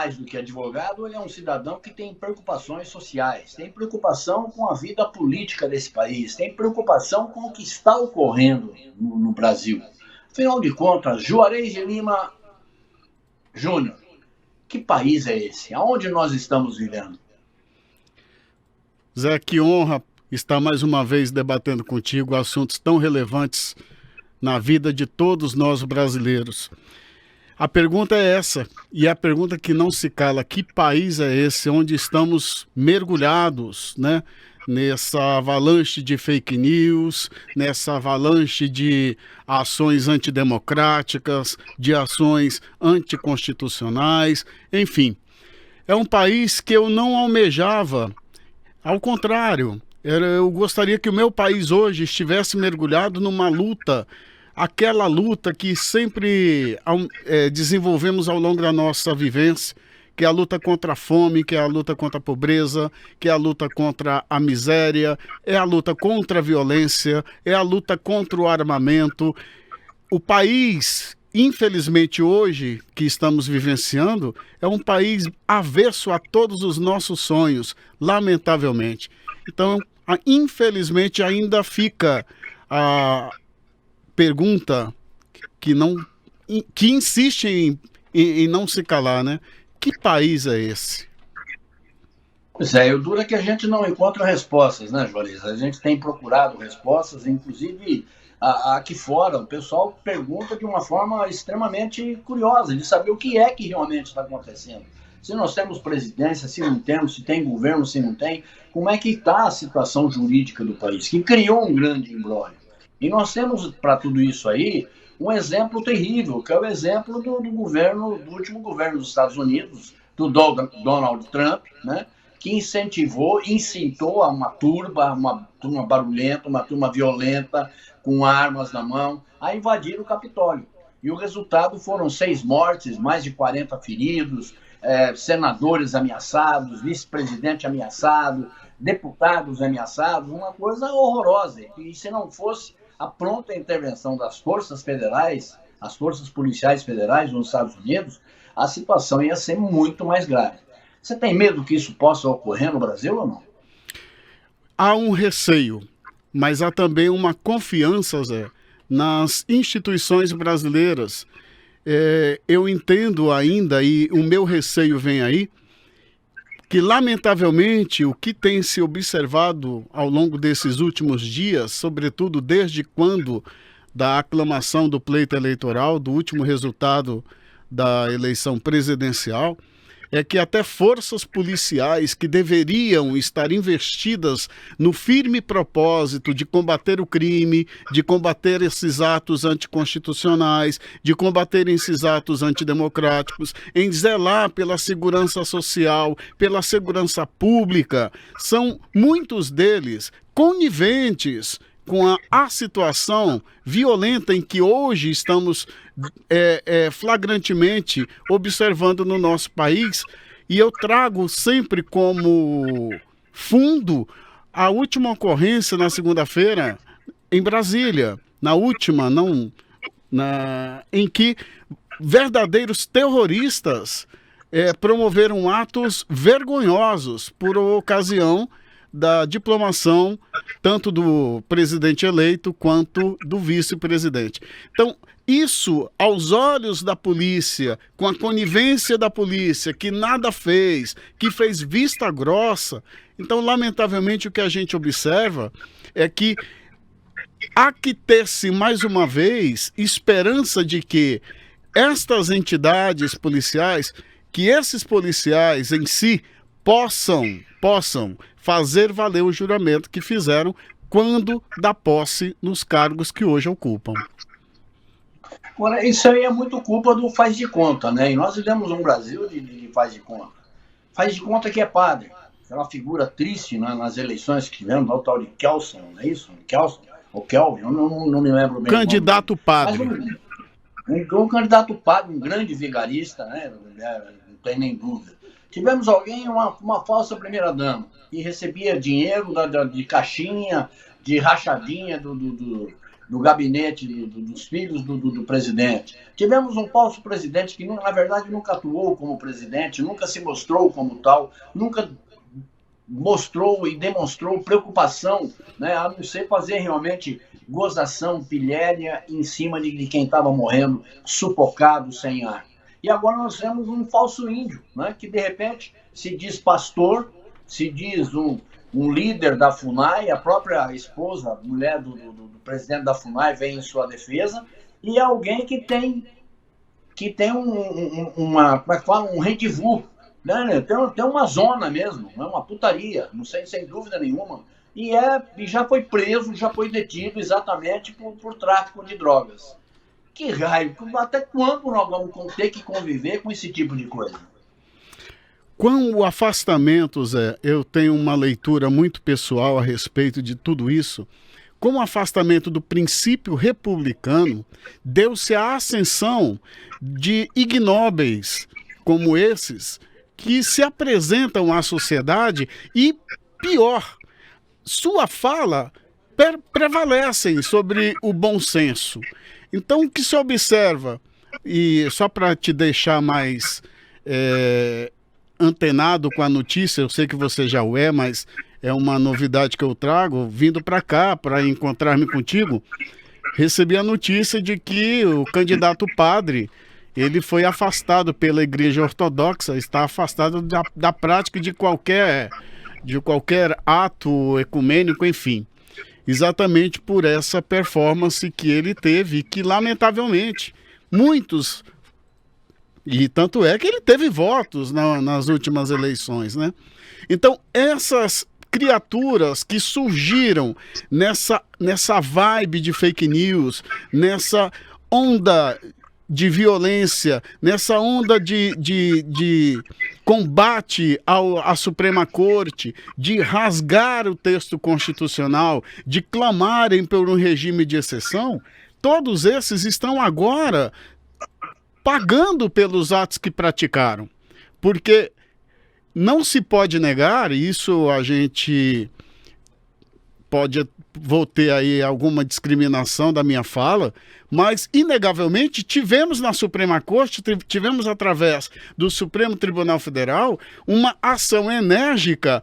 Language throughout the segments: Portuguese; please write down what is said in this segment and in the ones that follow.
mais do que advogado, ele é um cidadão que tem preocupações sociais, tem preocupação com a vida política desse país, tem preocupação com o que está ocorrendo no Brasil. Afinal de contas, Juarez de Lima Júnior, que país é esse? Aonde nós estamos vivendo? Zé, que honra estar mais uma vez debatendo contigo assuntos tão relevantes na vida de todos nós brasileiros. A pergunta é essa, e é a pergunta que não se cala: que país é esse onde estamos mergulhados, né? Nessa avalanche de fake news, nessa avalanche de ações antidemocráticas, de ações anticonstitucionais, enfim. É um país que eu não almejava, ao contrário, eu gostaria que o meu país hoje estivesse mergulhado numa luta, aquela luta que sempre desenvolvemos ao longo da nossa vivência, que é a luta contra a fome, que é a luta contra a pobreza, que é a luta contra a miséria, é a luta contra a violência, é a luta contra o armamento. O país, infelizmente hoje, que estamos vivenciando, é um país avesso a todos os nossos sonhos, lamentavelmente. Então, infelizmente, ainda fica a pergunta que insiste em não se calar, né? Que país é esse? Pois é, o duro é que a gente não encontra respostas, né, Juarez? A gente tem procurado respostas, inclusive aqui fora, o pessoal pergunta de uma forma extremamente curiosa, de saber o que é que realmente está acontecendo. Se nós temos presidência, se não temos, se tem governo, se não tem, como é que está a situação jurídica do país, que criou um grande imbróglio. E nós temos, para tudo isso aí, um exemplo terrível, que é o exemplo do último governo dos Estados Unidos, do Donald Trump, né, que incitou a uma turma barulhenta, uma turma violenta, com armas na mão, a invadir o Capitólio. E o resultado foram 6 mortes, mais de 40 feridos, senadores ameaçados, vice-presidente ameaçado, deputados ameaçados, uma coisa horrorosa. E se não fosse a pronta intervenção das forças federais, as forças policiais federais nos Estados Unidos, a situação ia ser muito mais grave. Você tem medo que isso possa ocorrer no Brasil ou não? Há um receio, mas há também uma confiança, Zé, nas instituições brasileiras. Eu entendo ainda, e o meu receio vem aí, que lamentavelmente o que tem se observado ao longo desses últimos dias, sobretudo desde quando da aclamação do pleito eleitoral, do último resultado da eleição presidencial, é que até forças policiais que deveriam estar investidas no firme propósito de combater o crime, de combater esses atos anticonstitucionais, de combater esses atos antidemocráticos, em zelar pela segurança social, pela segurança pública, são muitos deles coniventes com a situação violenta em que hoje estamos flagrantemente observando no nosso país. E eu trago sempre como fundo a última ocorrência na segunda-feira em Brasília, em que verdadeiros terroristas promoveram atos vergonhosos por ocasião da diplomação tanto do presidente eleito quanto do vice-presidente. Então, isso, aos olhos da polícia, com a conivência da polícia, que nada fez, que fez vista grossa, então, lamentavelmente, o que a gente observa é que há que ter-se, mais uma vez, esperança de que estas entidades policiais, que esses policiais em si, possam fazer valer o juramento que fizeram quando da posse nos cargos que hoje ocupam. Agora, isso aí é muito culpa do faz de conta, né? E nós vivemos um Brasil de faz de conta. Faz de conta que é padre. Aquela figura triste, né, nas eleições que tivemos, o tal de Kelson, não é isso? Kelson? Ou Kelvin, eu não me lembro bem. Candidato padre. Um candidato padre, um grande vigarista, né? Não tem nem dúvida. Tivemos alguém, uma falsa primeira-dama, que recebia dinheiro de caixinha, de rachadinha do gabinete dos filhos do presidente. Tivemos um falso presidente que, na verdade, nunca atuou como presidente, nunca se mostrou como tal, nunca mostrou e demonstrou preocupação, né, a não ser fazer realmente gozação pilhéria em cima de quem estava morrendo, sufocado, sem ar. E agora nós temos um falso índio, né, que de repente se diz pastor, se diz um líder da FUNAI, a própria esposa, mulher do presidente da FUNAI vem em sua defesa, e é alguém que tem um rendezvous, né? Tem uma zona mesmo, uma putaria, não sei, sem dúvida nenhuma, e já foi preso, já foi detido exatamente por tráfico de drogas. Que raio, até quando nós vamos ter que conviver com esse tipo de coisa? Com o afastamento, Zé, eu tenho uma leitura muito pessoal a respeito de tudo isso. Com o afastamento do princípio republicano, deu-se a ascensão de ignóbeis como esses, que se apresentam à sociedade e, pior, sua fala prevalecem sobre o bom senso. Então, o que se observa, e só para te deixar mais antenado com a notícia, eu sei que você já o é, mas é uma novidade que eu trago, vindo para cá, para encontrar-me contigo, recebi a notícia de que o candidato padre, ele foi afastado pela Igreja Ortodoxa, está afastado da prática de qualquer ato ecumênico, enfim. Exatamente por essa performance que ele teve, que lamentavelmente muitos, e tanto é que ele teve votos nas últimas eleições, né? Então, essas criaturas que surgiram nessa vibe de fake news, nessa onda de violência, nessa onda de combate à Suprema Corte, de rasgar o texto constitucional, de clamarem por um regime de exceção, todos esses estão agora pagando pelos atos que praticaram. Porque não se pode negar, e isso a gente vou ter aí alguma discriminação da minha fala, mas inegavelmente tivemos na Suprema Corte, tivemos através do Supremo Tribunal Federal uma ação enérgica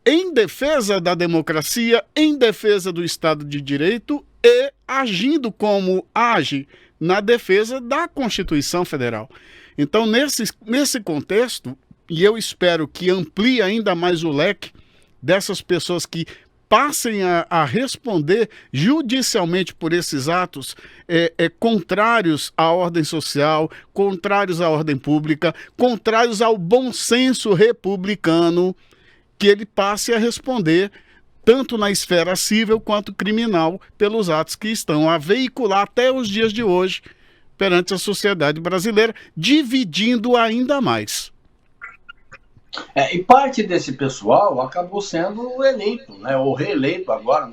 em defesa da democracia, em defesa do Estado de Direito e agindo como age na defesa da Constituição Federal. Então, nesse contexto, e eu espero que amplie ainda mais o leque dessas pessoas que passem a responder judicialmente por esses atos contrários à ordem social, contrários à ordem pública, contrários ao bom senso republicano, que ele passe a responder tanto na esfera civil quanto criminal pelos atos que estão a veicular até os dias de hoje perante a sociedade brasileira, dividindo ainda mais. E parte desse pessoal acabou sendo eleito, né, ou reeleito agora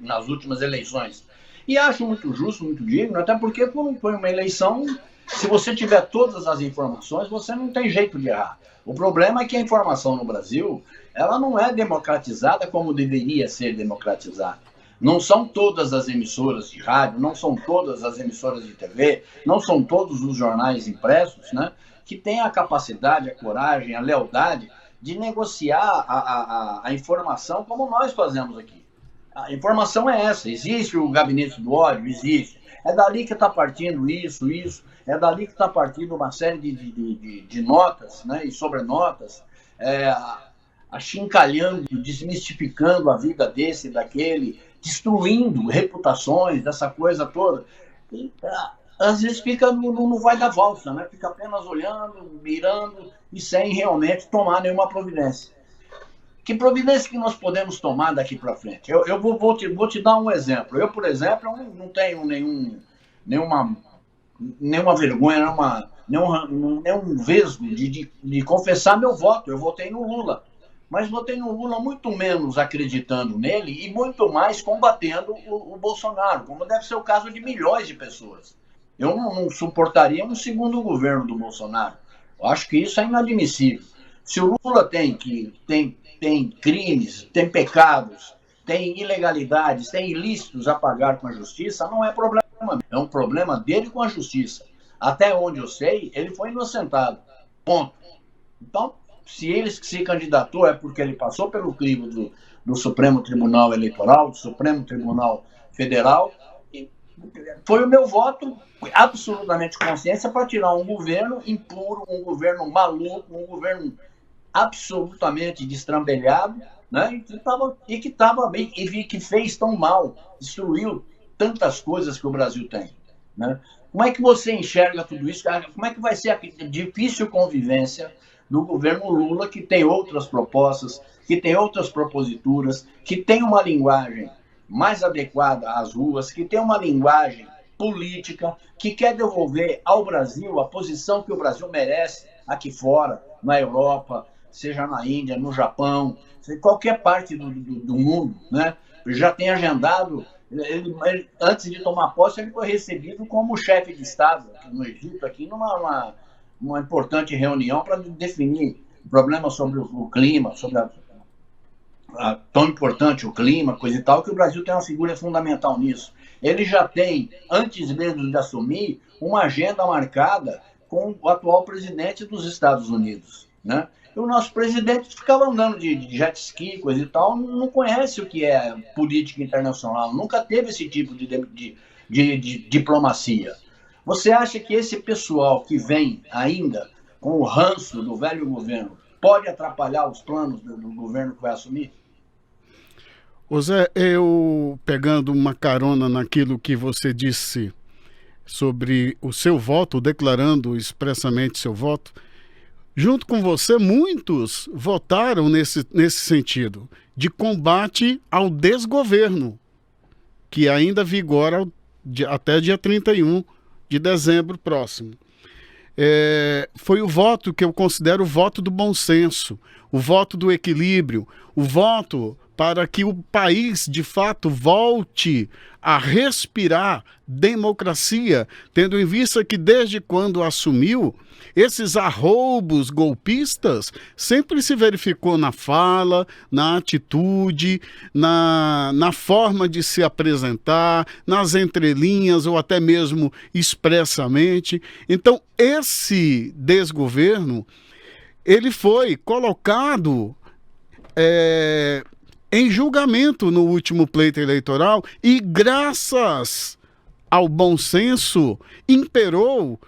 nas últimas eleições. E acho muito justo, muito digno, até porque foi uma eleição, se você tiver todas as informações, você não tem jeito de errar. O problema é que a informação no Brasil, ela não é democratizada como deveria ser democratizada. Não são todas as emissoras de rádio, não são todas as emissoras de TV, não são todos os jornais impressos, né, que têm a capacidade, a coragem, a lealdade de negociar a informação como nós fazemos aqui. A informação é essa, existe o gabinete do ódio? Existe. É dali que está partindo isso, é dali que está partindo uma série de notas, né, e sobrenotas, achincalhando, desmistificando a vida desse, daquele, destruindo reputações, dessa coisa toda. E, às vezes não vai dar valsa, né? Fica apenas olhando, mirando e sem realmente tomar nenhuma providência. Que providência que nós podemos tomar daqui para frente? Eu vou te dar um exemplo. Eu, por exemplo, não tenho nenhuma vergonha, nenhum vesgo de confessar meu voto. Eu votei no Lula. Mas votei no Lula muito menos acreditando nele e muito mais combatendo o Bolsonaro, como deve ser o caso de milhões de pessoas. Eu não suportaria um segundo governo do Bolsonaro. Eu acho que isso é inadmissível. Se o Lula tem crimes, tem pecados, tem ilegalidades, tem ilícitos a pagar com a justiça, não é problema. É um problema dele com a justiça. Até onde eu sei, ele foi inocentado. Ponto. Então, se ele se candidatou é porque ele passou pelo crivo do Supremo Tribunal Eleitoral, do Supremo Tribunal Federal, e foi o meu voto absolutamente consciência para tirar um governo impuro, um governo maluco, um governo absolutamente destrambelhado, né? E que fez tão mal, destruiu tantas coisas que o Brasil tem, né? Como é que você enxerga tudo isso? Como é que vai ser a difícil convivência do governo Lula, que tem outras propostas, que tem outras proposituras, que tem uma linguagem mais adequada às ruas, que tem uma linguagem política, que quer devolver ao Brasil a posição que o Brasil merece aqui fora, na Europa, seja na Índia, no Japão, qualquer parte do mundo, né? Já tem agendado, antes de tomar posse, ele foi recebido como chefe de Estado no Egito, aqui numa importante reunião para definir problemas sobre o clima, sobre tão importante o clima, coisa e tal, que o Brasil tem uma figura fundamental nisso. Ele já tem, antes mesmo de assumir, uma agenda marcada com o atual presidente dos Estados Unidos, né? E o nosso presidente ficava andando de jet ski, coisa e tal, não conhece o que é política internacional, nunca teve esse tipo de diplomacia. Você acha que esse pessoal que vem ainda com o ranço do velho governo pode atrapalhar os planos do governo que vai assumir? Ô Zé, eu pegando uma carona naquilo que você disse sobre o seu voto, declarando expressamente seu voto, junto com você, muitos votaram nesse sentido, de combate ao desgoverno, que ainda vigora até dia 31 de dezembro próximo. Foi o voto que eu considero o voto do bom senso, o voto do equilíbrio, o voto para que o país, de fato, volte a respirar democracia, tendo em vista que desde quando assumiu, esses arroubos golpistas sempre se verificou na fala, na atitude, na forma de se apresentar, nas entrelinhas ou até mesmo expressamente. Então, esse desgoverno, ele foi colocado em julgamento no último pleito eleitoral e, graças ao bom senso, imperou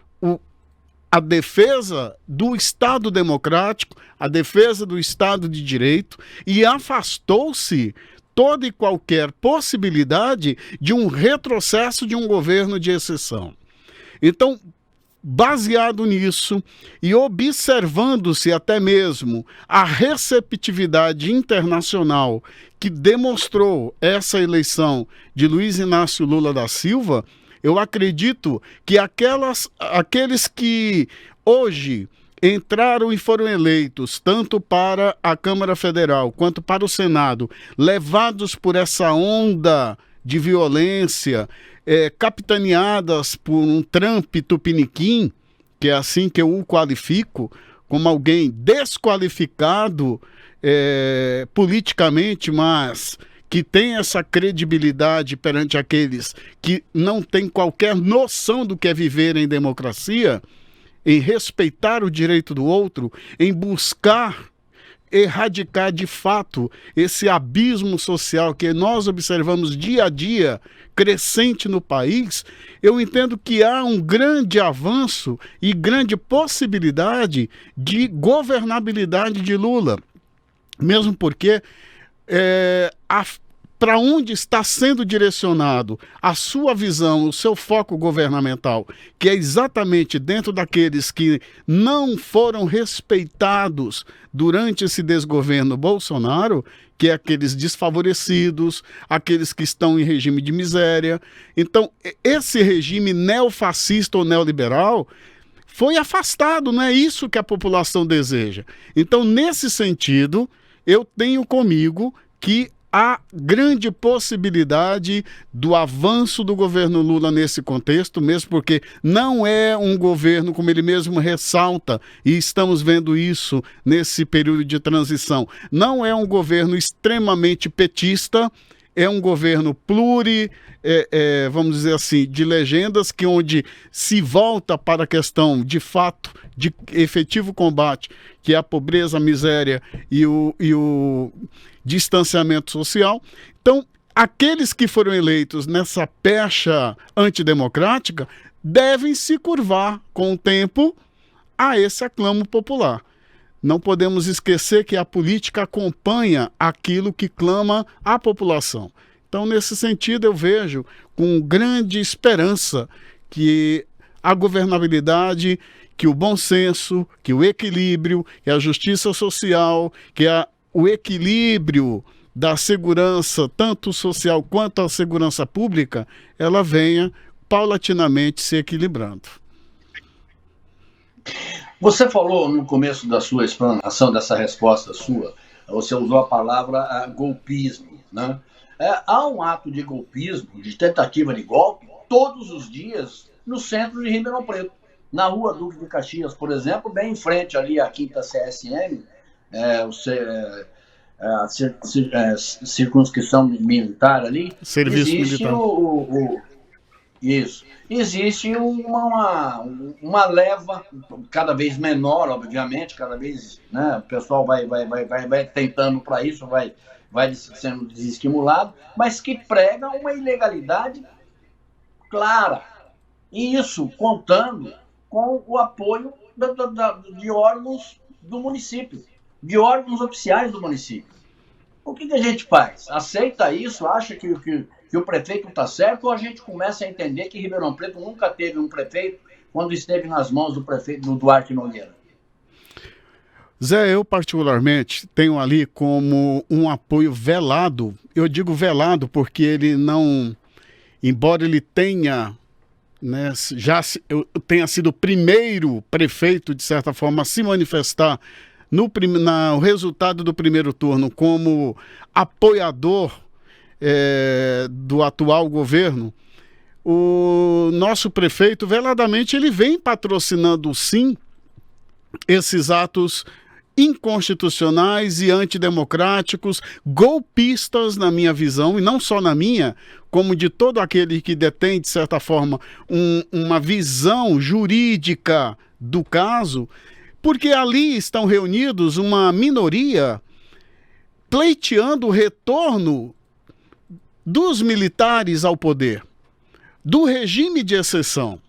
a defesa do Estado democrático, a defesa do Estado de Direito e afastou-se toda e qualquer possibilidade de um retrocesso de um governo de exceção. Então, baseado nisso e observando-se até mesmo a receptividade internacional que demonstrou essa eleição de Luiz Inácio Lula da Silva, eu acredito que aqueles que hoje entraram e foram eleitos, tanto para a Câmara Federal quanto para o Senado, levados por essa onda de violência, capitaneadas por um Trump tupiniquim, que é assim que eu o qualifico, como alguém desqualificado politicamente, mas que tem essa credibilidade perante aqueles que não têm qualquer noção do que é viver em democracia, em respeitar o direito do outro, em buscar erradicar de fato esse abismo social que nós observamos dia a dia crescente no país. Eu entendo que há um grande avanço e grande possibilidade de governabilidade de Lula, mesmo porque para onde está sendo direcionado a sua visão, o seu foco governamental, que é exatamente dentro daqueles que não foram respeitados durante esse desgoverno Bolsonaro, que é aqueles desfavorecidos, aqueles que estão em regime de miséria. Então, esse regime neofascista ou neoliberal foi afastado, não é isso que a população deseja. Então, nesse sentido, eu tenho comigo que há grande possibilidade do avanço do governo Lula nesse contexto, mesmo porque não é um governo, como ele mesmo ressalta, e estamos vendo isso nesse período de transição, não é um governo extremamente petista, é um governo vamos dizer assim, de legendas, que onde se volta para a questão de fato de efetivo combate, que é a pobreza, a miséria e o distanciamento social. Então, aqueles que foram eleitos nessa pecha antidemocrática devem se curvar com o tempo a esse aclamo popular. Não podemos esquecer que a política acompanha aquilo que clama a população. Então, nesse sentido, eu vejo com grande esperança que a governabilidade, que o bom senso, que o equilíbrio, que a justiça social, que o equilíbrio da segurança, tanto social quanto a segurança pública, ela venha paulatinamente se equilibrando. Você falou no começo da sua explanação, dessa resposta sua, você usou a palavra golpismo, né? Há um ato de golpismo, de tentativa de golpe, todos os dias no centro de Ribeirão Preto. Na rua Duque de Caxias, por exemplo, bem em frente ali à 5ª CSM, a circunscrição militar ali, Serviço existe militar. Isso. Existe uma leva cada vez menor, obviamente, cada vez, né, o pessoal vai tentando para isso, vai sendo desestimulado, mas que prega uma ilegalidade clara. E isso contando com o apoio de órgãos do município, de órgãos oficiais do município. O que a gente faz? Aceita isso? Acha que o prefeito está certo, ou a gente começa a entender que Ribeirão Preto nunca teve um prefeito quando esteve nas mãos do prefeito do Duarte Nogueira? Zé, eu particularmente tenho ali como um apoio velado. Eu digo velado porque ele não, embora ele tenha, né, tenha sido o primeiro prefeito, de certa forma, a se manifestar no resultado do primeiro turno como apoiador do atual governo, o nosso prefeito, veladamente, ele vem patrocinando, sim, esses atos inconstitucionais e antidemocráticos, golpistas, na minha visão, e não só na minha, como de todo aquele que detém, de certa forma, uma visão jurídica do caso, porque ali estão reunidos uma minoria pleiteando o retorno dos militares ao poder, do regime de exceção.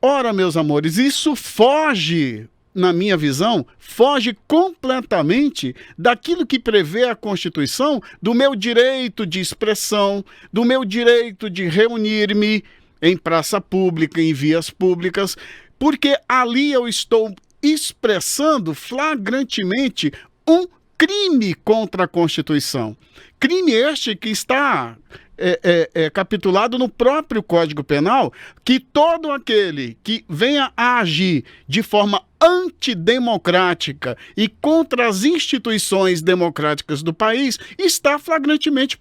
Ora, meus amores, isso foge, na minha visão, foge completamente daquilo que prevê a Constituição, do meu direito de expressão, do meu direito de reunir-me em praça pública, em vias públicas, porque ali eu estou expressando flagrantemente um crime contra a Constituição. Crime este que está capitulado no próprio Código Penal, que todo aquele que venha a agir de forma antidemocrática e contra as instituições democráticas do país está flagrantemente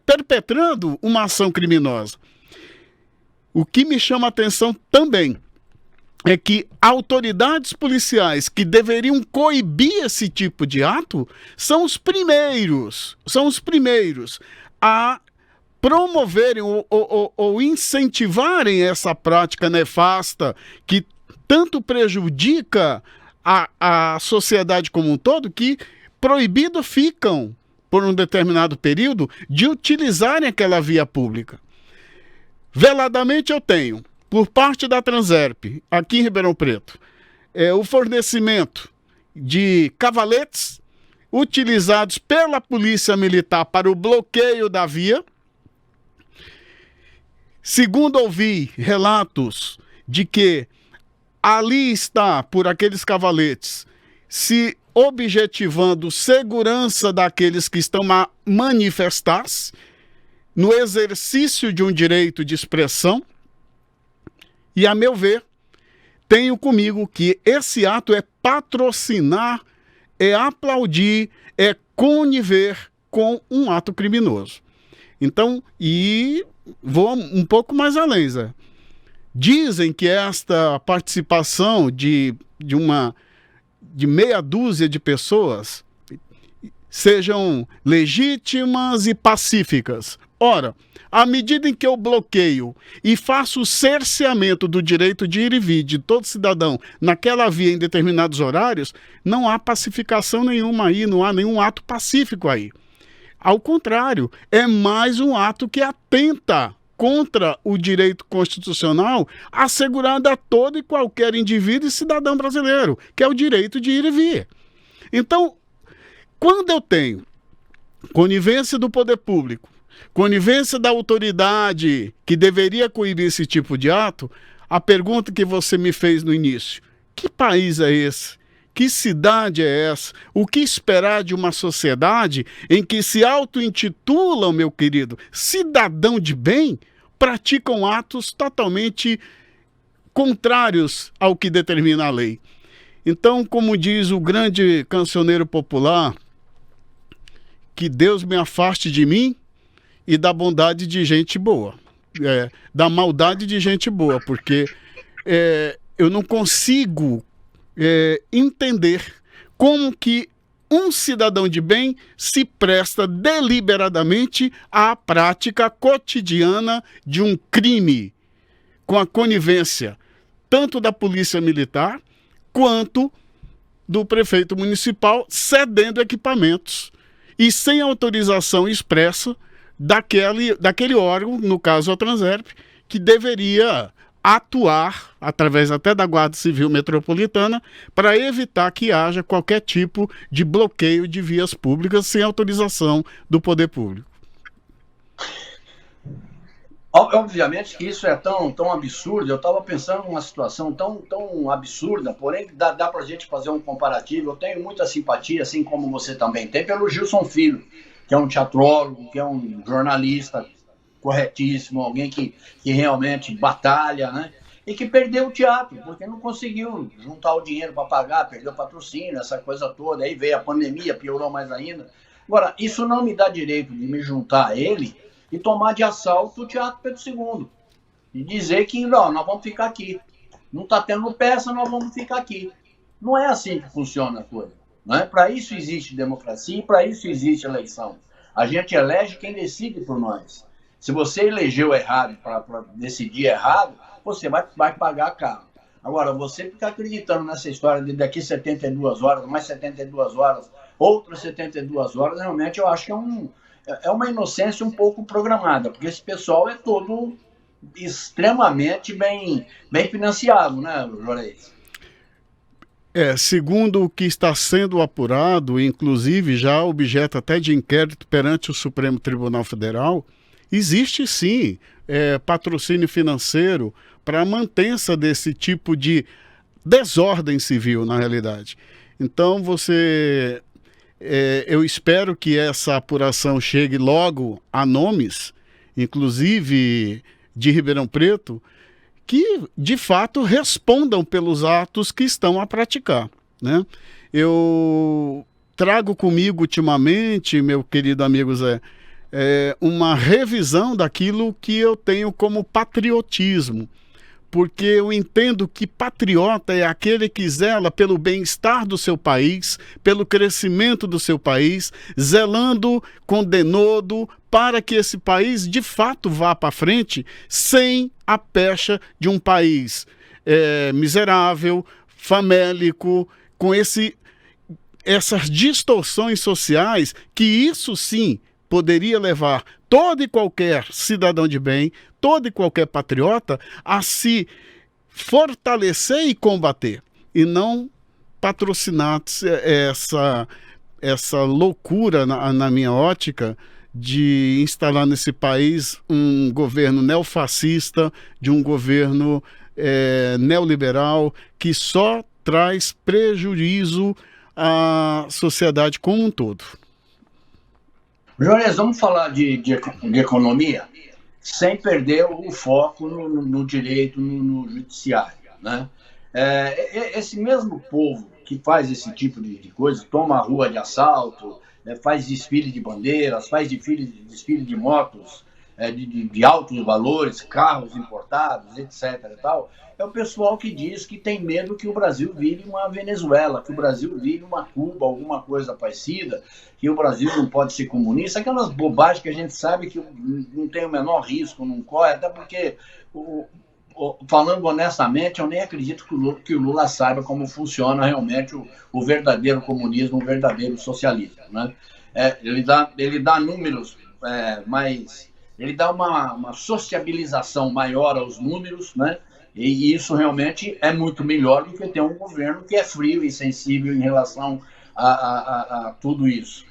perpetrando uma ação criminosa. O que me chama a atenção também é que autoridades policiais que deveriam coibir esse tipo de ato são os primeiros a promoverem ou incentivarem essa prática nefasta que tanto prejudica a sociedade como um todo, que proibido ficam, por um determinado período, de utilizarem aquela via pública. Veladamente eu tenho, por parte da Transerp, aqui em Ribeirão Preto, o fornecimento de cavaletes utilizados pela Polícia Militar para o bloqueio da via. Segundo ouvi relatos de que ali está, por aqueles cavaletes, se objetivando segurança daqueles que estão a manifestar-se no exercício de um direito de expressão. E, a meu ver, tenho comigo que esse ato é patrocinar é aplaudir, é conniver com um ato criminoso. Então, e vou um pouco mais além, Zé. Dizem que esta participação de meia dúzia de pessoas sejam legítimas e pacíficas. Ora, à medida em que eu bloqueio e faço o cerceamento do direito de ir e vir de todo cidadão naquela via em determinados horários, não há pacificação nenhuma aí, não há nenhum ato pacífico aí. Ao contrário, é mais um ato que atenta contra o direito constitucional assegurado a todo e qualquer indivíduo e cidadão brasileiro, que é o direito de ir e vir. Então, quando eu tenho conivência do poder público, conivência da autoridade que deveria coibir esse tipo de ato, a pergunta que você me fez no início, que país é esse? Que cidade é essa? O que esperar de uma sociedade em que se auto-intitulam, meu querido, cidadão de bem, praticam atos totalmente contrários ao que determina a lei? Então, como diz o grande cancioneiro popular, que Deus me afaste de mim e da bondade de gente boa, da maldade de gente boa, porque eu não consigo entender como que um cidadão de bem se presta deliberadamente à prática cotidiana de um crime, com a conivência tanto da polícia militar quanto do prefeito municipal, cedendo equipamentos e sem autorização expressa daquele órgão, no caso a Transerp, que deveria atuar, através até da Guarda Civil Metropolitana, para evitar que haja qualquer tipo de bloqueio de vias públicas sem autorização do poder público. Obviamente que isso é tão absurdo. Eu estava pensando numa situação tão absurda, porém dá para a gente fazer um comparativo. Eu tenho muita simpatia, assim como você também tem, pelo Gilson Filho, que é um teatrólogo, que é um jornalista corretíssimo, alguém que realmente batalha, né? E que perdeu o teatro, porque não conseguiu juntar o dinheiro para pagar, perdeu patrocínio, essa coisa toda. Aí veio a pandemia, piorou mais ainda. Agora, isso não me dá direito de me juntar a ele e tomar de assalto o Teatro Pedro II. E dizer que, não, nós vamos ficar aqui. Não está tendo peça, nós vamos ficar aqui. Não é assim que funciona a coisa. Né? Para isso existe democracia e para isso existe eleição. A gente elege quem decide por nós. Se você elegeu errado para decidir errado, você vai pagar caro. Agora, você ficar acreditando nessa história de daqui 72 horas, mais 72 horas, outras 72 horas, realmente eu acho que é uma inocência um pouco programada, porque esse pessoal é todo extremamente bem financiado, né, Juarez? Segundo o que está sendo apurado, inclusive já objeto até de inquérito perante o Supremo Tribunal Federal, existe sim patrocínio financeiro para a mantença desse tipo de desordem civil, na realidade. Então, eu espero que essa apuração chegue logo a nomes, inclusive de Ribeirão Preto, que de fato respondam pelos atos que estão a praticar, né? Eu trago comigo ultimamente, meu querido amigo Zé, uma revisão daquilo que eu tenho como patriotismo, porque eu entendo que patriota é aquele que zela pelo bem-estar do seu país, pelo crescimento do seu país, zelando com denodo para que esse país de fato vá para frente sem a pecha de um país miserável, famélico, com essas distorções sociais, que isso sim poderia levar todo e qualquer cidadão de bem, todo e qualquer patriota a se fortalecer e combater, e não patrocinar essa loucura, na minha ótica, de instalar nesse país um governo neofascista, de um governo neoliberal, que só traz prejuízo à sociedade como um todo. Juarez, vamos falar de economia sem perder o foco no direito, no judiciário, né? Esse mesmo povo que faz esse tipo de coisa, toma a rua de assalto, faz desfile de bandeiras, faz desfile de motos, de altos valores, carros importados, etc. E tal, é o pessoal que diz que tem medo que o Brasil vire uma Venezuela, que o Brasil vire uma Cuba, alguma coisa parecida, que o Brasil não pode ser comunista, aquelas bobagens que a gente sabe que não tem o menor risco, não corre, até porque, falando honestamente, eu nem acredito que o Lula saiba como funciona realmente o verdadeiro comunismo, o verdadeiro socialismo, né? Ele dá números mais... Ele dá uma sociabilização maior aos números, né? E isso realmente é muito melhor do que ter um governo que é frio e sensível em relação a tudo isso.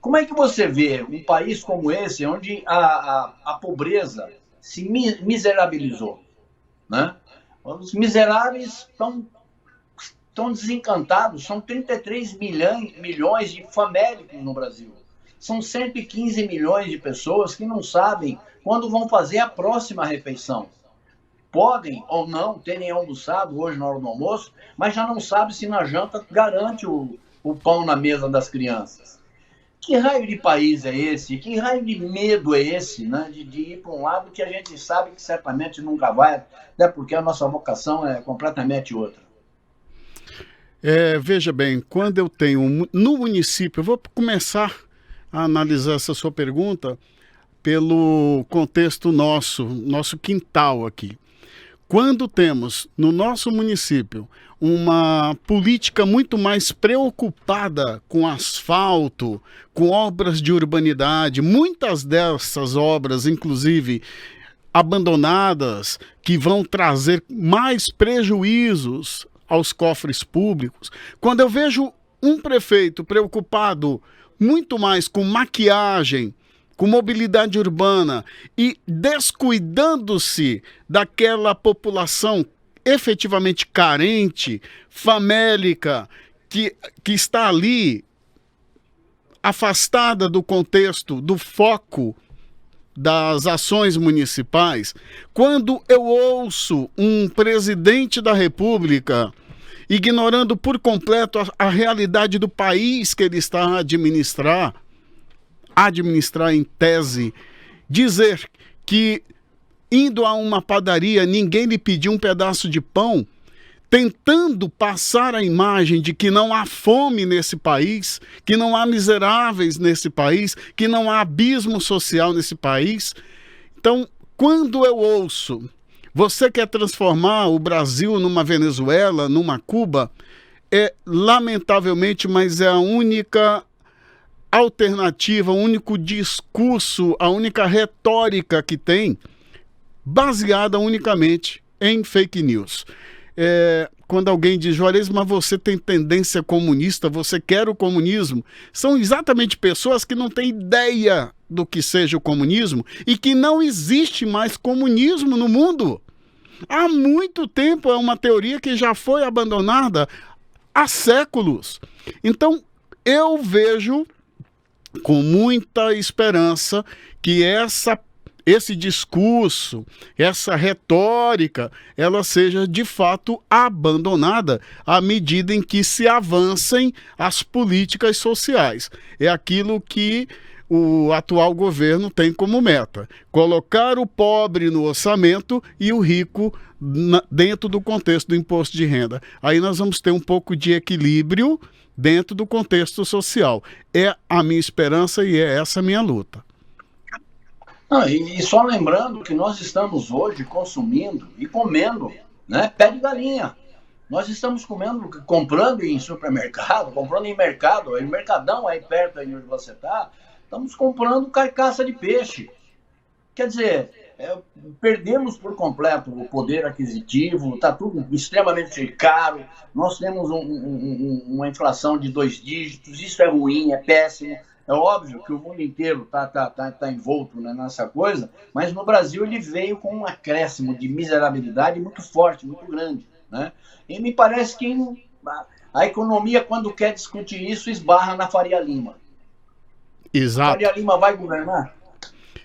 Como é que você vê um país como esse, onde a pobreza se miserabilizou, né? Os miseráveis estão desencantados, são 33 milhões de famélicos no Brasil. São 115 milhões de pessoas que não sabem quando vão fazer a próxima refeição. Podem ou não terem almoçado hoje na hora do almoço, mas já não sabem se na janta garante o pão na mesa das crianças. Que raio de país é esse? Que raio de medo é esse, né? De ir para um lado que a gente sabe que certamente nunca vai, até porque a nossa vocação é completamente outra. Veja bem, quando eu tenho no município, eu vou começar a analisar essa sua pergunta pelo contexto nosso quintal aqui. Quando temos no nosso município uma política muito mais preocupada com asfalto, com obras de urbanidade, muitas dessas obras, inclusive abandonadas, que vão trazer mais prejuízos aos cofres públicos. Quando eu vejo um prefeito preocupado muito mais com maquiagem, com mobilidade urbana e descuidando-se daquela população efetivamente carente, famélica, que está ali afastada do contexto, do foco das ações municipais. Quando eu ouço um presidente da República ignorando por completo a realidade do país que ele está a administrar em tese, dizer que indo a uma padaria ninguém lhe pediu um pedaço de pão, tentando passar a imagem de que não há fome nesse país, que não há miseráveis nesse país, que não há abismo social nesse país. Então, quando eu ouço: você quer transformar o Brasil numa Venezuela, numa Cuba, lamentavelmente, mas é a única alternativa, o único discurso, a única retórica que tem, baseada unicamente em fake news. Quando alguém diz: Juarez, mas você tem tendência comunista, você quer o comunismo, são exatamente pessoas que não têm ideia do que seja o comunismo e que não existe mais comunismo no mundo. Há muito tempo, é uma teoria que já foi abandonada há séculos. Então, eu vejo com muita esperança que esse discurso, essa retórica, ela seja de fato abandonada à medida em que se avancem as políticas sociais. É aquilo que o atual governo tem como meta: colocar o pobre no orçamento e o rico dentro do contexto do imposto de renda. Aí nós vamos ter um pouco de equilíbrio dentro do contexto social. É a minha esperança e é essa a minha luta. E só lembrando que nós estamos hoje consumindo e comendo, né, pé de galinha. Nós estamos comprando em supermercado, comprando em mercado, em mercadão aí perto aí onde você está, estamos comprando carcaça de peixe. Quer dizer, perdemos por completo o poder aquisitivo, está tudo extremamente caro, nós temos uma inflação de 2 dígitos, isso é ruim, é péssimo. É óbvio que o mundo inteiro tá envolto, né, nessa coisa, mas no Brasil ele veio com um acréscimo de miserabilidade muito forte, muito grande, né? E me parece que a economia, quando quer discutir isso, esbarra na Faria Lima. Exato. Faria Lima vai governar?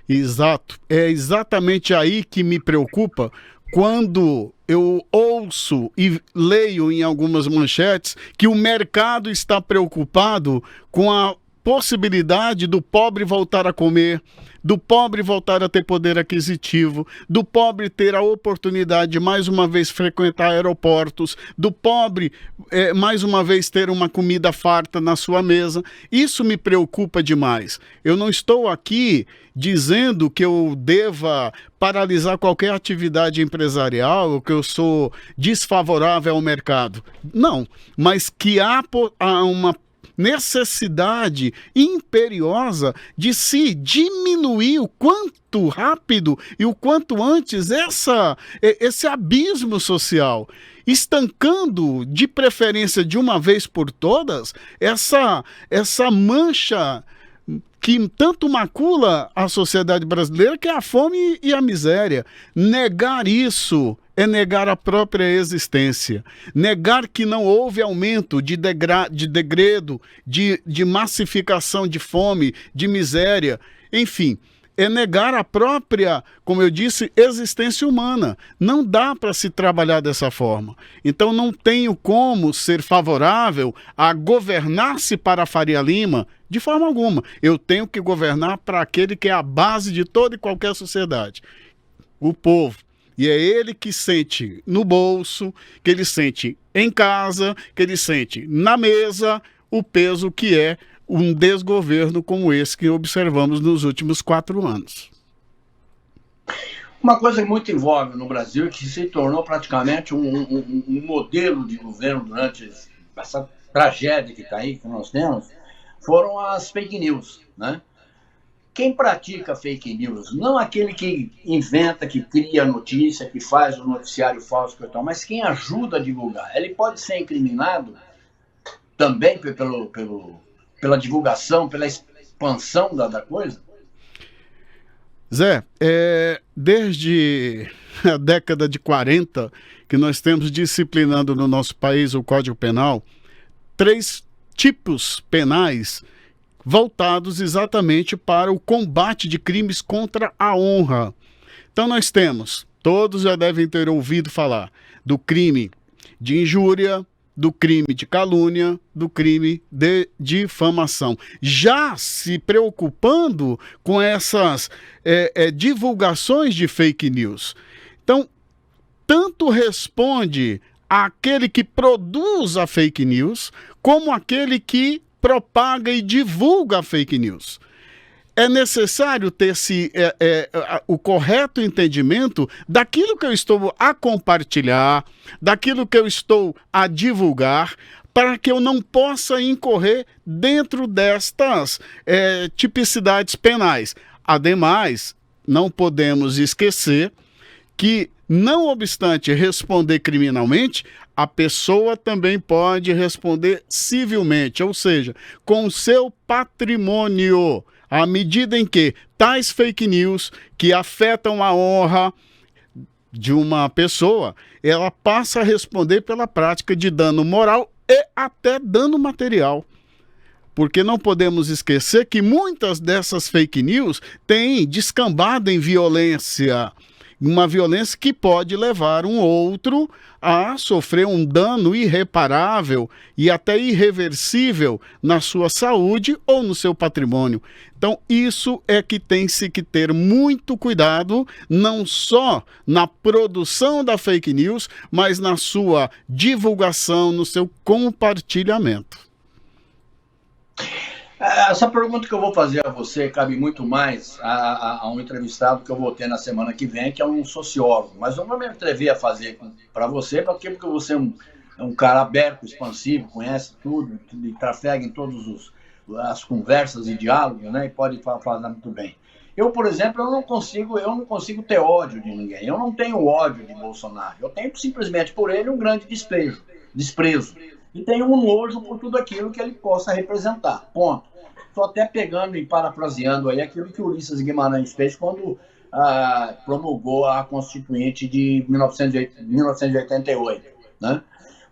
Exato. É exatamente aí que me preocupa quando eu ouço e leio em algumas manchetes que o mercado está preocupado com a possibilidade do pobre voltar a comer, do pobre voltar a ter poder aquisitivo, do pobre ter a oportunidade de mais uma vez frequentar aeroportos, do pobre mais uma vez ter uma comida farta na sua mesa. Isso me preocupa demais. Eu não estou aqui dizendo que eu deva paralisar qualquer atividade empresarial ou que eu sou desfavorável ao mercado. Não, mas que há uma necessidade imperiosa de se diminuir o quanto rápido e o quanto antes esse abismo social, estancando de preferência de uma vez por todas essa mancha que tanto macula a sociedade brasileira, que é a fome e a miséria. Negar isso é negar a própria existência. Negar que não houve aumento de degredo, de massificação de fome, de miséria, enfim, é negar a própria, como eu disse, existência humana. Não dá para se trabalhar dessa forma. Então não tenho como ser favorável a governar-se para a Faria Lima de forma alguma. Eu tenho que governar para aquele que é a base de toda e qualquer sociedade, o povo. E é ele que sente no bolso, que ele sente em casa, que ele sente na mesa o peso que é um desgoverno como esse que observamos nos últimos 4 anos. Uma coisa muito em voga no Brasil, que se tornou praticamente um modelo de governo durante essa tragédia que está aí, que nós temos, foram as fake news, né? Quem pratica fake news, não aquele que inventa, que cria notícia, que faz o noticiário falso, mas quem ajuda a divulgar. Ele pode ser incriminado também pela divulgação, pela expansão da coisa? Zé, desde a década de 40 que nós temos disciplinando no nosso país o Código Penal 3 tipos penais voltados exatamente para o combate de crimes contra a honra. Então nós temos, todos já devem ter ouvido falar, do crime de injúria, do crime de calúnia, do crime de difamação. Já se preocupando com essas divulgações de fake news. Então, tanto responde aquele que produz a fake news, como aquele que propaga e divulga a fake news. É necessário ter o correto entendimento daquilo que eu estou a compartilhar, daquilo que eu estou a divulgar, para que eu não possa incorrer dentro destas tipicidades penais. Ademais, não podemos esquecer que, não obstante responder criminalmente, a pessoa também pode responder civilmente, ou seja, com o seu patrimônio, à medida em que tais fake news que afetam a honra de uma pessoa, ela passa a responder pela prática de dano moral e até dano material. Porque não podemos esquecer que muitas dessas fake news têm descambado em violência, uma violência que pode levar um outro a sofrer um dano irreparável e até irreversível na sua saúde ou no seu patrimônio. Então, isso é que tem-se que ter muito cuidado, não só na produção da fake news, mas na sua divulgação, no seu compartilhamento. Essa pergunta que eu vou fazer a você cabe muito mais a um entrevistado que eu vou ter na semana que vem, que é um sociólogo. Mas eu não me atrevi a fazer para você, porque você é um cara aberto, expansivo, conhece tudo, e trafega em todas as conversas e diálogos, né? E pode falar muito bem. Eu, por exemplo, eu não consigo ter ódio de ninguém. Eu não tenho ódio de Bolsonaro. Eu tenho simplesmente por ele um grande desprezo. E tenho um nojo por tudo aquilo que ele possa representar. Ponto. Estou até pegando e parafraseando aí aquilo que o Ulisses Guimarães fez quando promulgou a Constituinte de 1988. Né?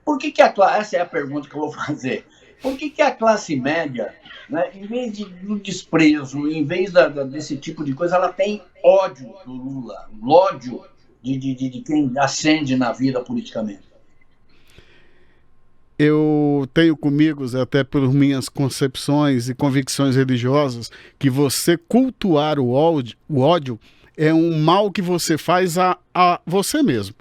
Por que essa é a pergunta que eu vou fazer. Por que a classe média, né, em vez do desprezo, em vez desse tipo de coisa, ela tem ódio do Lula, ódio de quem ascende na vida politicamente? Eu tenho comigo, Zé, até por minhas concepções e convicções religiosas, que você cultuar o ódio é um mal que você faz a você mesmo.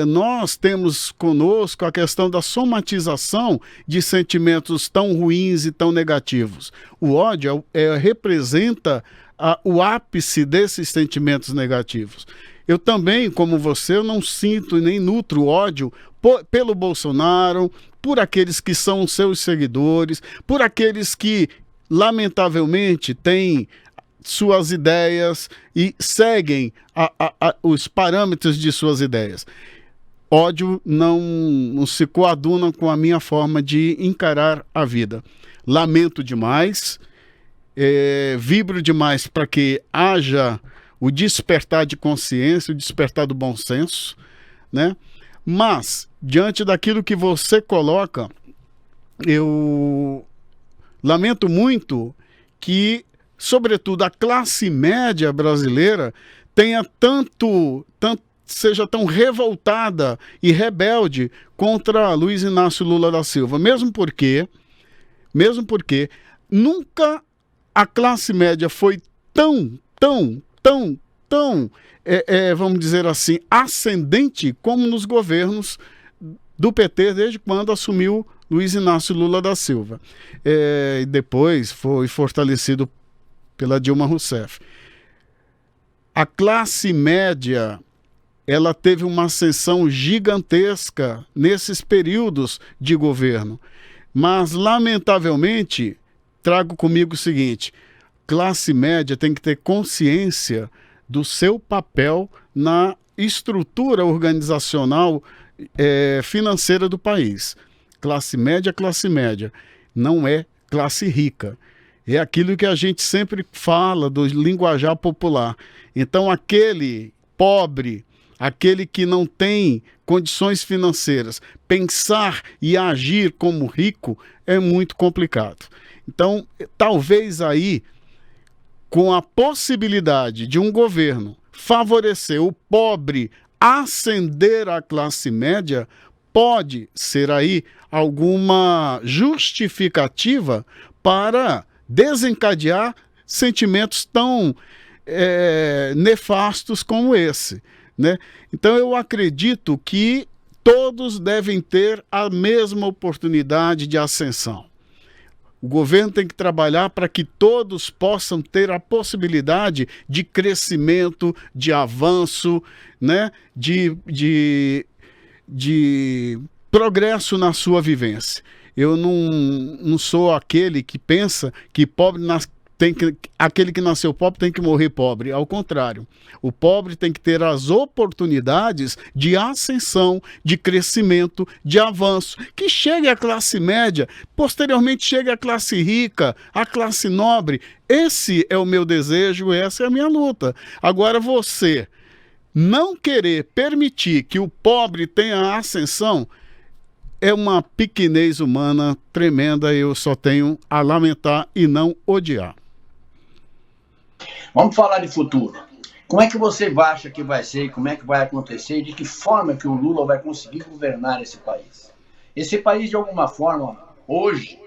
Nós temos conosco a questão da somatização de sentimentos tão ruins e tão negativos. O ódio representa o ápice desses sentimentos negativos. Eu também, como você, eu não sinto nem nutro ódio pelo Bolsonaro, por aqueles que são seus seguidores, por aqueles que, lamentavelmente, têm suas ideias e seguem os parâmetros de suas ideias. Ódio não se coaduna com a minha forma de encarar a vida. Lamento demais, vibro demais para que haja o despertar de consciência, o despertar do bom senso, né? Mas, diante daquilo que você coloca, eu lamento muito que, sobretudo, a classe média brasileira tenha seja tão revoltada e rebelde contra Luiz Inácio Lula da Silva, mesmo porque nunca a classe média foi tão, vamos dizer assim, ascendente como nos governos do PT, desde quando assumiu Luiz Inácio Lula da Silva. E depois foi fortalecido pela Dilma Rousseff. A classe média, ela teve uma ascensão gigantesca nesses períodos de governo. Mas, lamentavelmente, trago comigo o seguinte: classe média tem que ter consciência do seu papel na estrutura organizacional financeira do país. Classe média, não é classe rica. É aquilo que a gente sempre fala do linguajar popular. Então, aquele pobre, aquele que não tem condições financeiras, pensar e agir como rico é muito complicado. Então, talvez aí, com a possibilidade de um governo favorecer o pobre ascender à classe média, pode ser aí alguma justificativa para desencadear sentimentos tão nefastos como esse, né? Então eu acredito que todos devem ter a mesma oportunidade de ascensão. O governo tem que trabalhar para que todos possam ter a possibilidade de crescimento, de avanço, né? de progresso na sua vivência. Eu não sou aquele que pensa que aquele que nasceu pobre tem que morrer pobre. Ao contrário, o pobre tem que ter as oportunidades de ascensão, de crescimento, de avanço, que chegue à classe média, posteriormente chegue à classe rica, à classe nobre. Esse é o meu desejo, essa é a minha luta. Agora, você não querer permitir que o pobre tenha ascensão é uma pequenez humana tremenda. Eu só tenho a lamentar e não odiar. Vamos falar de futuro. Como é que você acha que vai ser, como é que vai acontecer, e de que forma que o Lula vai conseguir governar esse país? Esse país, de alguma forma, hoje,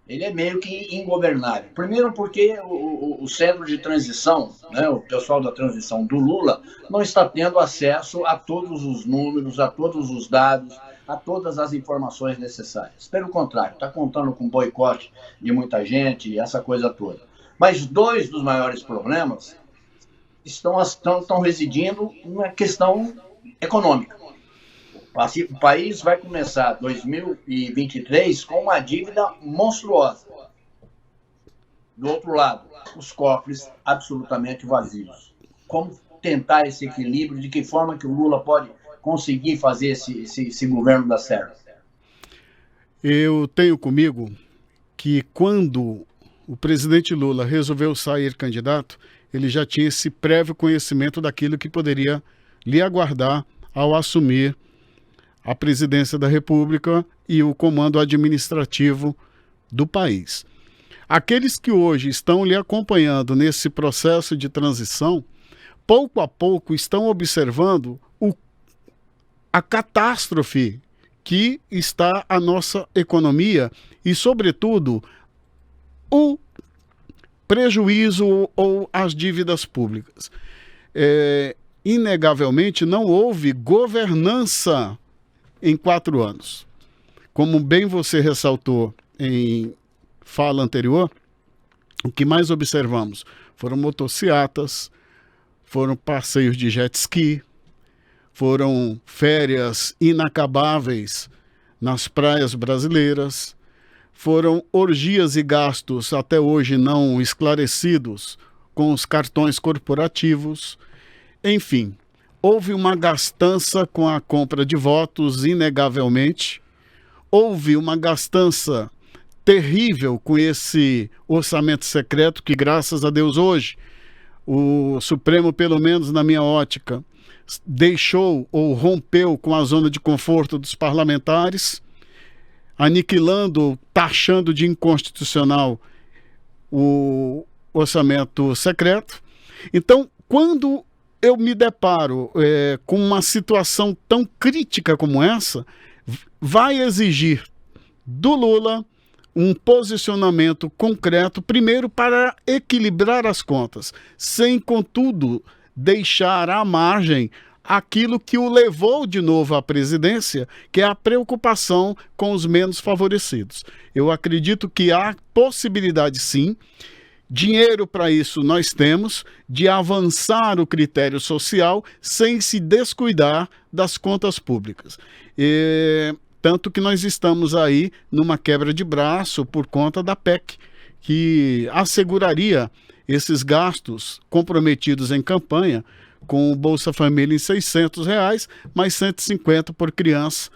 ele é meio que ingovernável. Primeiro porque o centro de transição, né, o pessoal da transição do Lula, não está tendo acesso a todos os números, a todos os dados, a todas as informações necessárias. Pelo contrário, está contando com boicote de muita gente, essa coisa toda. Mas dois dos maiores problemas estão residindo na questão econômica. O país vai começar 2023 com uma dívida monstruosa. Do outro lado, os cofres absolutamente vazios. Como tentar esse equilíbrio? De que forma que o Lula pode conseguir fazer esse governo dar certo? Eu tenho comigo que quando o presidente Lula resolveu sair candidato, ele já tinha esse prévio conhecimento daquilo que poderia lhe aguardar ao assumir a presidência da República e o comando administrativo do país. Aqueles que hoje estão lhe acompanhando nesse processo de transição pouco a pouco estão observando a catástrofe que está a nossa economia e, sobretudo, o prejuízo ou as dívidas públicas. Inegavelmente, não houve governança em 4 anos. Como bem você ressaltou em fala anterior, o que mais observamos foram motocicletas, foram passeios de jet ski, foram férias inacabáveis nas praias brasileiras, foram orgias e gastos até hoje não esclarecidos com os cartões corporativos. Enfim, houve uma gastança com a compra de votos, inegavelmente. Houve uma gastança terrível com esse orçamento secreto que, graças a Deus, hoje, o Supremo, pelo menos na minha ótica, deixou ou rompeu com a zona de conforto dos parlamentares, aniquilando, taxando de inconstitucional o orçamento secreto. Então, quando eu me deparo com uma situação tão crítica como essa, vai exigir do Lula um posicionamento concreto, primeiro para equilibrar as contas, sem, contudo, deixar à margem aquilo que o levou de novo à presidência, que é a preocupação com os menos favorecidos. Eu acredito que há possibilidade, sim, dinheiro para isso nós temos, de avançar o critério social sem se descuidar das contas públicas. Tanto que nós estamos aí numa quebra de braço por conta da PEC, que asseguraria esses gastos comprometidos em campanha com o Bolsa Família em R$600, mais 150 por criança,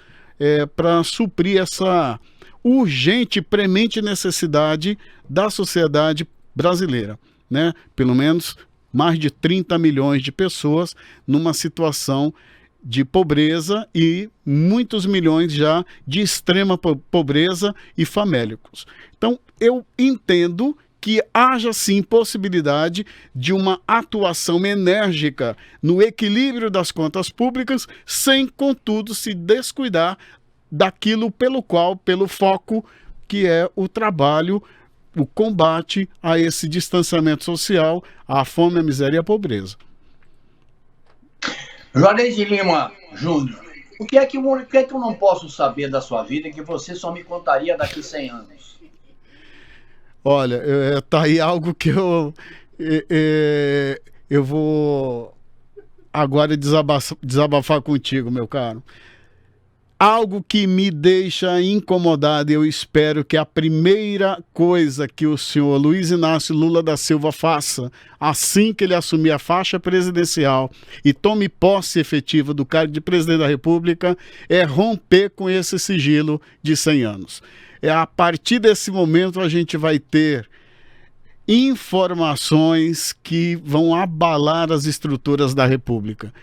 para suprir essa urgente e premente necessidade da sociedade brasileira, né? Pelo menos mais de 30 milhões de pessoas numa situação de pobreza e muitos milhões já de extrema pobreza e famélicos. Então, eu entendo que haja sim possibilidade de uma atuação enérgica no equilíbrio das contas públicas, sem, contudo, se descuidar daquilo pelo foco que é o trabalho, o combate a esse distanciamento social, à fome, à miséria e à pobreza. Juarez de Lima Júnior, o que é que eu não posso saber da sua vida que você só me contaria daqui 100 anos? Olha, tá aí algo que eu vou agora desabafar contigo, meu caro. Algo que me deixa incomodado, eu espero que a primeira coisa que o senhor Luiz Inácio Lula da Silva faça, assim que ele assumir a faixa presidencial e tome posse efetiva do cargo de presidente da República, é romper com esse sigilo de 100 anos. A partir desse momento a gente vai ter informações que vão abalar as estruturas da República.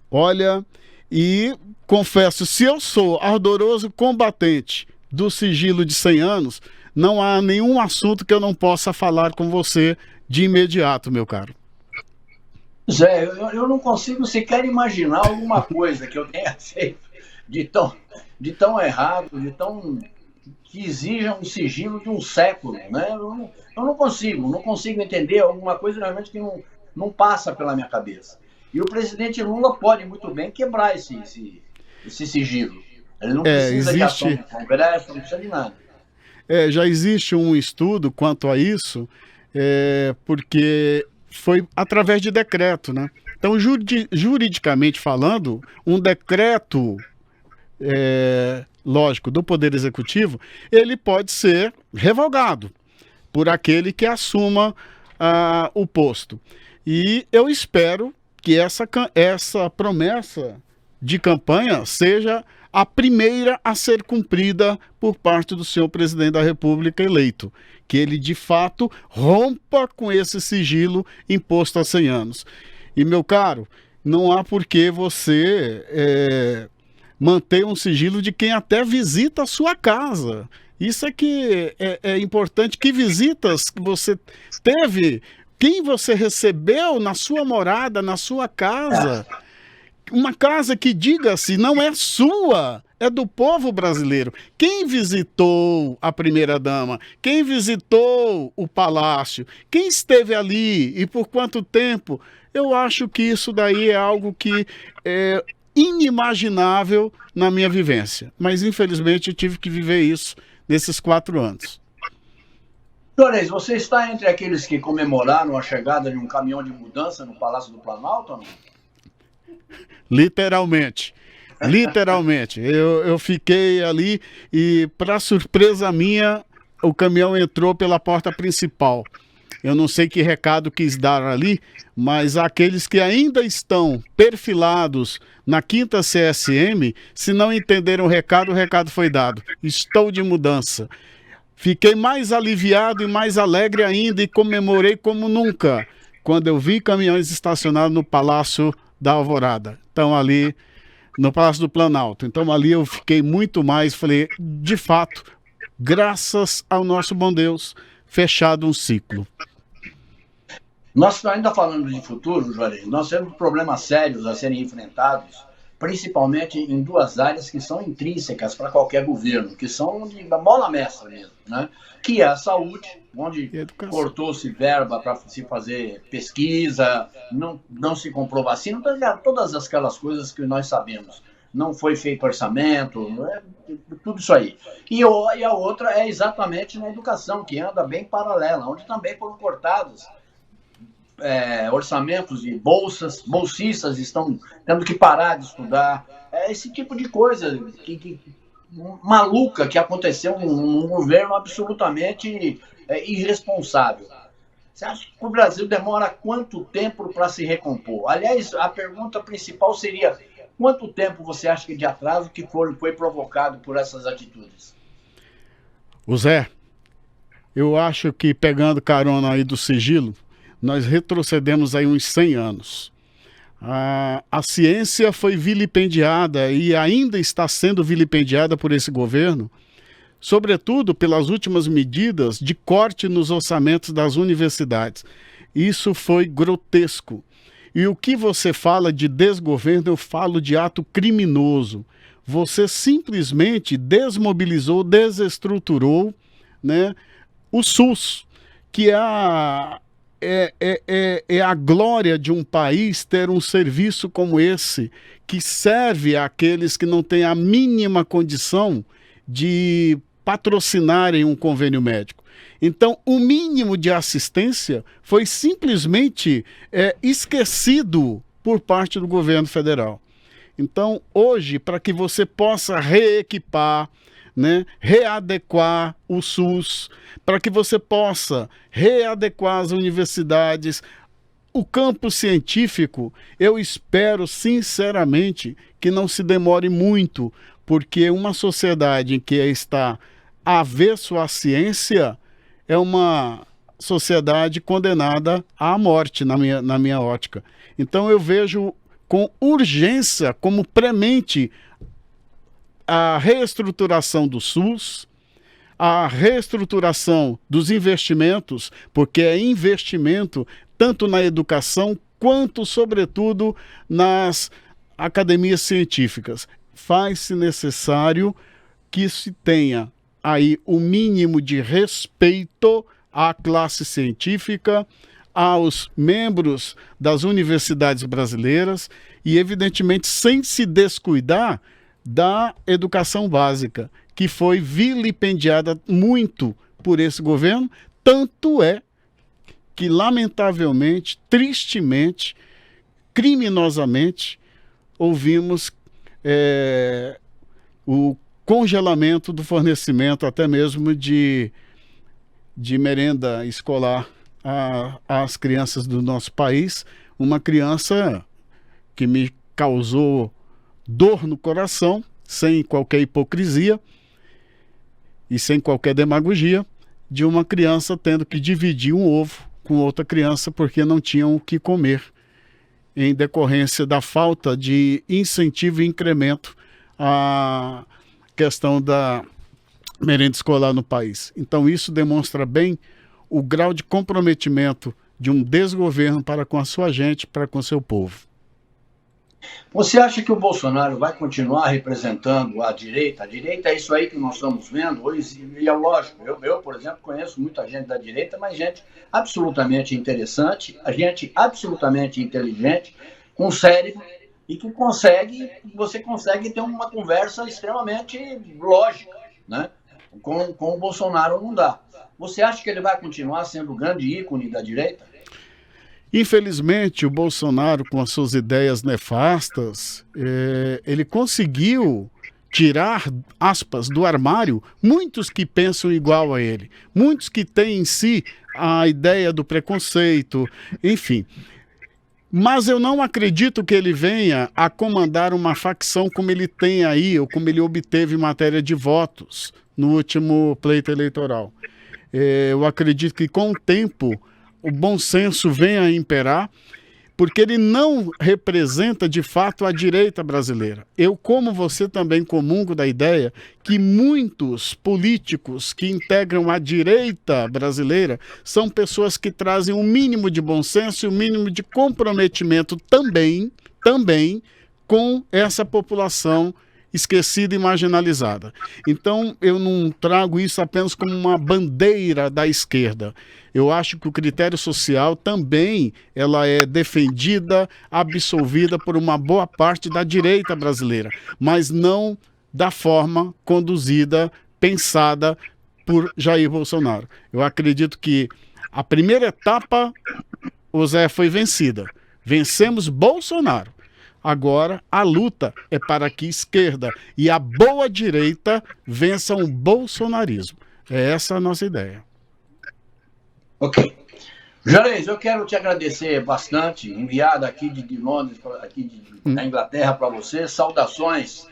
Olha, e confesso, se eu sou ardoroso combatente do sigilo de 100 anos, não há nenhum assunto que eu não possa falar com você de imediato, meu caro. Zé, eu não consigo sequer imaginar alguma coisa que eu tenha feito de tão errado, que exija um sigilo de um século, né? Eu não consigo entender alguma coisa realmente que não passa pela minha cabeça. E o presidente Lula pode muito bem quebrar esse sigilo. Ele não precisa de ação do Congresso, não precisa de nada. Já existe um estudo quanto a isso, porque foi através de decreto, né? Então, juridicamente falando, um decreto, lógico, do Poder Executivo, ele pode ser revogado por aquele que assuma o posto. E eu espero que essa promessa de campanha seja a primeira a ser cumprida por parte do senhor presidente da República eleito, que ele de fato rompa com esse sigilo imposto há 100 anos. E, meu caro, não há por que você manter um sigilo de quem até visita a sua casa. Isso é que é importante. Que visitas você teve quem você recebeu na sua morada, na sua casa. Uma casa que, diga-se, não é sua, é do povo brasileiro. Quem visitou a primeira-dama? Quem visitou o palácio? Quem esteve ali e por quanto tempo? Eu acho que isso daí é algo que é inimaginável na minha vivência. Mas, infelizmente, eu tive que viver isso nesses 4 anos. Juarez, você está entre aqueles que comemoraram a chegada de um caminhão de mudança no Palácio do Planalto ou não? Literalmente. Literalmente. Eu fiquei ali e, para surpresa minha, o caminhão entrou pela porta principal. Eu não sei que recado quis dar ali, mas aqueles que ainda estão perfilados na 5ª CSM, se não entenderam o recado foi dado. Estou de mudança. Fiquei mais aliviado e mais alegre ainda e comemorei como nunca quando eu vi caminhões estacionados no Palácio da Alvorada. Então ali no Palácio do Planalto. Então ali eu fiquei muito mais, falei, de fato, graças ao nosso bom Deus, fechado um ciclo. Nós ainda falando de futuro, Juarez, nós temos problemas sérios a serem enfrentados, principalmente em 2 áreas que são intrínsecas para qualquer governo, que são da bola mestra mesmo, né? Que é a saúde, onde cortou-se verba para se fazer pesquisa, não se comprou vacina, todas aquelas coisas que nós sabemos. Não foi feito orçamento, tudo isso aí. E a outra é exatamente na educação, que anda bem paralela, onde também foram cortados orçamentos de bolsistas estão tendo que parar de estudar. Esse tipo de coisa maluca que aconteceu num governo absolutamente irresponsável. Você acha que o Brasil demora quanto tempo para se recompor? Aliás, a pergunta principal seria: quanto tempo você acha que de atraso que foi provocado por essas atitudes? O Zé, eu acho que, pegando carona aí do sigilo, nós retrocedemos aí uns 100 anos. A ciência foi vilipendiada e ainda está sendo vilipendiada por esse governo, sobretudo pelas últimas medidas de corte nos orçamentos das universidades. Isso foi grotesco. E o que você fala de desgoverno, eu falo de ato criminoso. Você simplesmente desmobilizou, desestruturou, né, o SUS, que é a glória de um país ter um serviço como esse, que serve àqueles que não têm a mínima condição de patrocinarem um convênio médico. Então, o mínimo de assistência foi simplesmente esquecido por parte do governo federal. Então, hoje, para que você possa reequipar, né, readequar o SUS, para que você possa readequar as universidades, o campo científico, eu espero sinceramente que não se demore muito, porque uma sociedade em que está avesso à ciência é uma sociedade condenada à morte, na minha ótica. Então eu vejo com urgência, como premente, a reestruturação do SUS, a reestruturação dos investimentos, porque é investimento tanto na educação quanto, sobretudo, nas academias científicas. Faz-se necessário que se tenha aí o mínimo de respeito à classe científica, aos membros das universidades brasileiras e, evidentemente, sem se descuidar da educação básica, que foi vilipendiada muito por esse governo, tanto é que, lamentavelmente, tristemente, criminosamente, ouvimos o congelamento do fornecimento até mesmo de merenda escolar às crianças do nosso país. Uma criança que me causou dor no coração, sem qualquer hipocrisia e sem qualquer demagogia, de uma criança tendo que dividir um ovo com outra criança porque não tinham o que comer, em decorrência da falta de incentivo e incremento à questão da merenda escolar no país. Então isso demonstra bem o grau de comprometimento de um desgoverno para com a sua gente, para com o seu povo. Você acha que o Bolsonaro vai continuar representando a direita? A direita é isso aí que nós estamos vendo hoje, e é lógico, eu, por exemplo, conheço muita gente da direita, mas gente absolutamente interessante, a gente absolutamente inteligente, com cérebro, e que você consegue ter uma conversa extremamente lógica, né? Com o Bolsonaro não dá. Você acha que ele vai continuar sendo o grande ícone da direita? Infelizmente, o Bolsonaro, com as suas ideias nefastas, ele conseguiu tirar, aspas, do armário muitos que pensam igual a ele, muitos que têm em si a ideia do preconceito, enfim. Mas eu não acredito que ele venha a comandar uma facção como ele tem aí, ou como ele obteve em matéria de votos no último pleito eleitoral. Eu acredito que com o tempo o bom senso venha a imperar, porque ele não representa de fato a direita brasileira. Eu, como você, também comungo da ideia que muitos políticos que integram a direita brasileira são pessoas que trazem um mínimo de bom senso e um mínimo de comprometimento também com essa população esquecida e marginalizada. Então, eu não trago isso apenas como uma bandeira da esquerda. Eu acho que o critério social também ela é defendida, absolvida por uma boa parte da direita brasileira, mas não da forma conduzida, pensada por Jair Bolsonaro. Eu acredito que a primeira etapa, o Zé, foi vencida. Vencemos Bolsonaro. Agora, a luta é para que a esquerda e a boa direita vençam o bolsonarismo. É essa a nossa ideia. Ok. Juarez, eu quero te agradecer bastante, enviado aqui de Londres, da Inglaterra para você. Saudações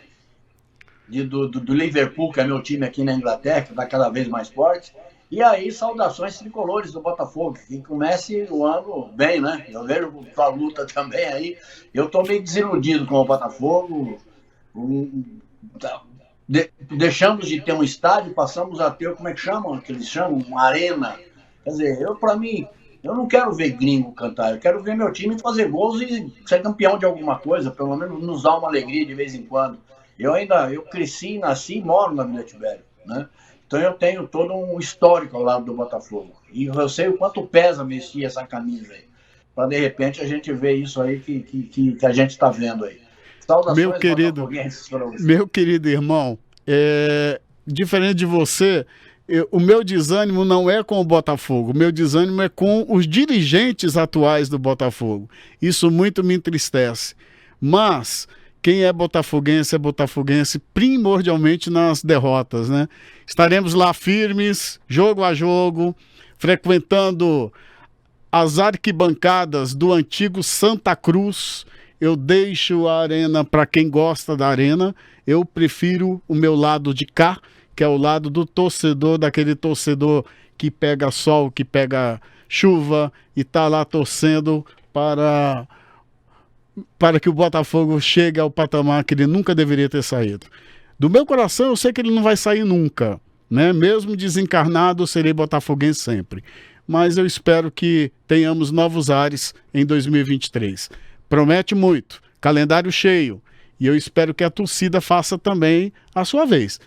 do Liverpool, que é meu time aqui na Inglaterra, que está cada vez mais forte. E aí, saudações tricolores do Botafogo, que comece o ano bem, né? Eu vejo a luta também aí. Eu estou meio desiludido com o Botafogo. Deixamos de ter um estádio, passamos a ter, como é que chamam? Que eles chamam? Uma arena. Quer dizer, para mim, eu não quero ver gringo cantar, eu quero ver meu time fazer gols e ser campeão de alguma coisa, pelo menos nos dar uma alegria de vez em quando. Eu cresci, nasci e moro na Vila Tibério, né? Então eu tenho todo um histórico ao lado do Botafogo. E eu sei o quanto pesa vestir essa camisa aí. Para de repente a gente ver isso aí que a gente está vendo aí. Saudações botafoguenses para você. Meu querido irmão, diferente de você, o meu desânimo não é com o Botafogo, o meu desânimo é com os dirigentes atuais do Botafogo. Isso muito me entristece. Mas quem é botafoguense primordialmente nas derrotas, né? Estaremos lá firmes, jogo a jogo, frequentando as arquibancadas do antigo Santa Cruz. Eu deixo a arena para quem gosta da arena. Eu prefiro o meu lado de cá, que é o lado do torcedor, daquele torcedor que pega sol, que pega chuva e tá lá torcendo para que o Botafogo chegue ao patamar que ele nunca deveria ter saído. Do meu coração, eu sei que ele não vai sair nunca, né? Mesmo desencarnado, eu serei botafoguense sempre. Mas eu espero que tenhamos novos ares em 2023. Promete muito, calendário cheio, e eu espero que a torcida faça também a sua vez.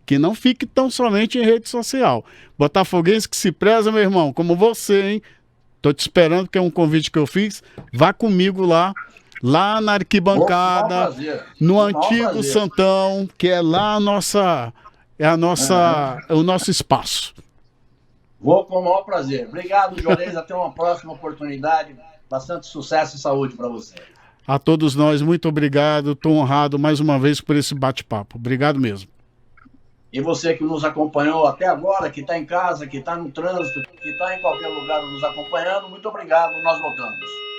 Que não fique tão somente em rede social. Botafoguense que se preza, meu irmão, como você, hein? Tô te esperando, que é um convite que eu fiz. Vá comigo lá na arquibancada, no antigo Santão, que é lá o nosso espaço. Vou com o maior prazer. Obrigado, Juarez. Até uma próxima oportunidade. Bastante sucesso e saúde para você. A todos nós, muito obrigado. Estou honrado mais uma vez por esse bate-papo. Obrigado mesmo. E você que nos acompanhou até agora, que está em casa, que está no trânsito, que está em qualquer lugar nos acompanhando, muito obrigado. Nós voltamos.